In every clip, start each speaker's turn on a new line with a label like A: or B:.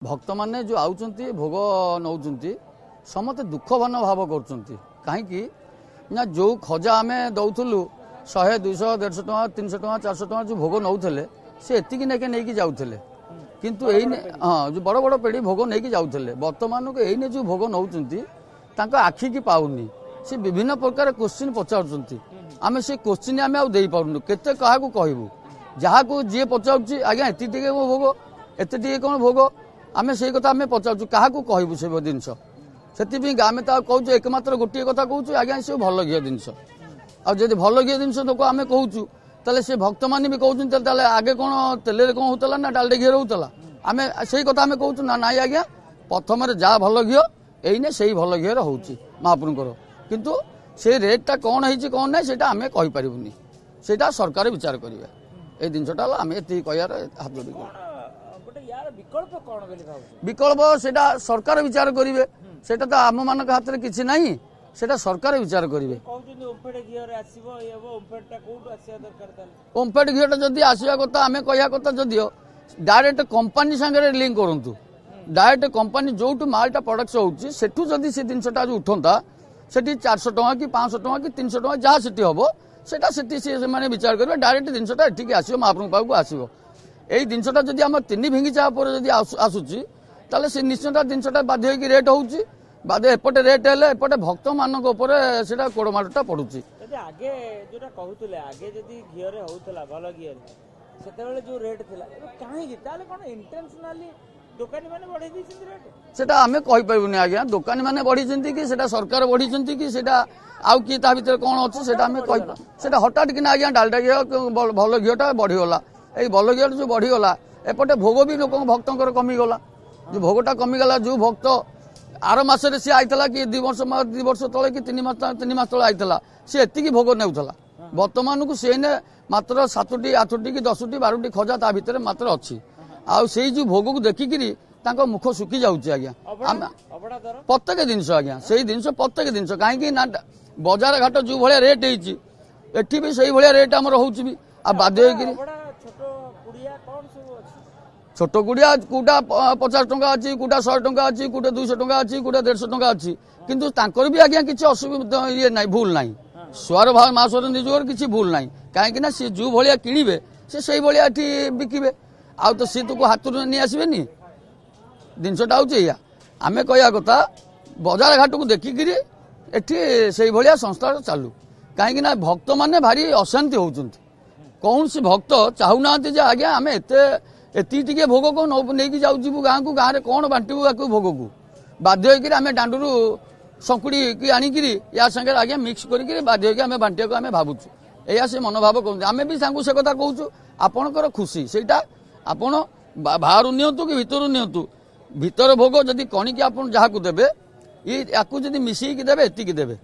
A: भक्त मैंने जो आउचंती भोग नौचंती समते दुखभन भाव करचंती कहीं ना जो खजा आम दौलु 100 200 150 टका 300 टका 400 टका जो भोग नौले से एतिक नहीं जाऊले किंतु एने हाँ जो बड़ बड़ पेढ़ी भोग नहीं जाऊले बर्तमान को एने जो भोग नौचंती आखि की पाऊनी से विभिन्न प्रकार क्वेश्चन पचारुंट आम से क्वेश्चन आम आउ पार्नु केते क्या कहबू जहाँ को जी पचार आज्ञा एति भोग एत कौन भोग आम से कथा आम पचार क्या कहबू से जिनस से आम तो कहूँ एकमात्र गोटे कथा कहूँ आज्ञा से भल घी जिनस आदि भल घी जिनस लोक आम कहूँ ताले से भक्त मैंने भी कहते आगे कौन तेल कौन होता ना डालडे घी होता आम से कथा आम कहूँ ना ना आज्ञा प्रथम जहाँ भल घी एने से भल घी होची महाप्रभुर किंतु से रेटा कौन है कौन ना से आम कहीपरूनी से सरकार विचार करेंगे ये जिनसा आम ये कहार हाथ जोड़ विकल्प से सरकार विचार करेंगे सेटा तो आम मान हाथ में किसी नहीं सेटा सरकार विचार करेंगे ओमफेड घीटा जदि आसवा कथा आम कह कथा जदिओ डायरेक्ट कंपनी सागर लिंक करूँ डायरेक्ट कंपनी जो मालटा प्रोडक्ट होती से जिनसा जो उठता से 400 टका कि 500 टका कि 300 टका जहाँ से हम से विचार करेंगे डायरेक्ट जिनसा एटिक आसो महाप्रभु पाक आसो यही जिनसा जब आम 3 भिंगी चापर आसूची ताले से निश्चय जिनसा बाध्य रेट होची बाध्य एपटे रेट है एपटे भक्त मान कोड़माटा पड़ुची
B: आगे जो कहते आगे जदि घीरे होता भल घी से जो रेट थी कहीं कौन इंटेंशनली दुकानी मैंने बढ़े रेट
A: सेटा आमे कहि पाइबुनी आज्ञा दुकानी मैंने बढ़ी कि सेटा सरकार बढ़ी कि सेटा आउ कि ता भीतर कौन अच्छी सेटा आमे कहि सेटा हठात कि आज्ञा डालडा घी भल घीटा बढ़ीगला ये भल घी जो बढ़ीगला एपटे भोग भी लोक भक्तर कमिगला जो भोगटा कमिगला जो भक्त आर मसरे सी आईला कि 2 वर्ष तले कि 3 मास तले आईला सी एति भोग नेउथला वर्तमान को से मात्र 7टी 8टी कि 10टी 12टी खजा ता भीतर मात्र अच्छी आउ से जो भोग को देखिकी मुख सुखी जाऊँगी आज्ञा प्रत्येक जिनस आज्ञा से जिनस प्रत्येक जिनस कहीं ना बजार घाट जो भाया रेट होती भी से भाया रेट आमर हो बाध्य छोट गुड़िया कूटा 50 टका अच्छी कूटा 100 टका अच्छी कूटे 200 टका अच्छी कूटे 150 टका अच्छी किंतु तांकर भी आज्ञा किसी असुविधा ये ना भूल ना स्वर भाव मासर निजर किसी भूल ना कहीं सी जो भाया किणवे से भाया बिकिबे आउ तो सी तुक हाथ नहीं आसबेनी जिनसटा हूँ आम कह कथा बजार घाट को देखिकी एटी से भाया संस्था चालू कहीं भक्त मैंने भारी अशांति होती कौन सी भक्त चाहूना आज्ञा आम एति भोग को नहीं जाऊ गाँव को गाँव में कौन बांटू या भोग को बाध्य आम दांडू संकुड़ी की आणिकी या सागर आज्ञा मिक्स करके बाध्य आम बांटा को आम भावुँ या से मनोभाव करूँ आम भी से कथा कहूँ आपणकर खुशी सेटा आपण बाहर नियंतु कि भितर नियंतु भितर भोग जदि कणिकी आप जहाँ को देवे या जदि मिसेकी देवे एतिकी देवे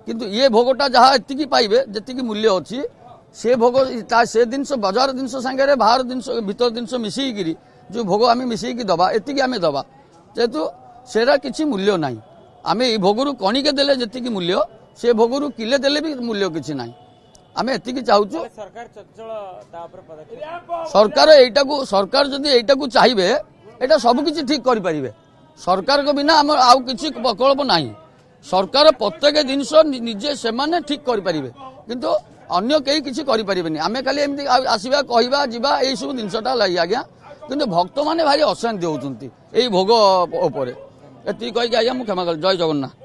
A: किंतु ये भोगटा जहाँ एतिकी पाइबे जेतिकी मूल्य अच्छी से भोग से जिनस बजार जिनस सागर बाहर जिनस भितर जिनस मिसेकी जो भोग आम मिसेकी दबा एतिकी आम दबा जेहेतु सेरा किसी मूल्य ना आम ये भोगर कणिके देले जेतिकी मूल्य से भोगर किले देले भी मूल्य किसी ना आम एतिकी चाहूँ सरकार जदि एटा को चाहिए एटा सब किसी ठीक करें सरकार को बिना आम आउ किसी विकल्प ना सरकार प्रत्येक जिनस निजे से ठीक करें किंतु अन्य कई किसी करें आम खाली एमती आसवा कहवा जीवा यही सब जिनसटा लगे आज्ञा किंतु भक्त मैंने भारी अशांति होती भोग उपर एति कहीकि आज्ञा मुझे क्षमा कर जय जगन्नाथ।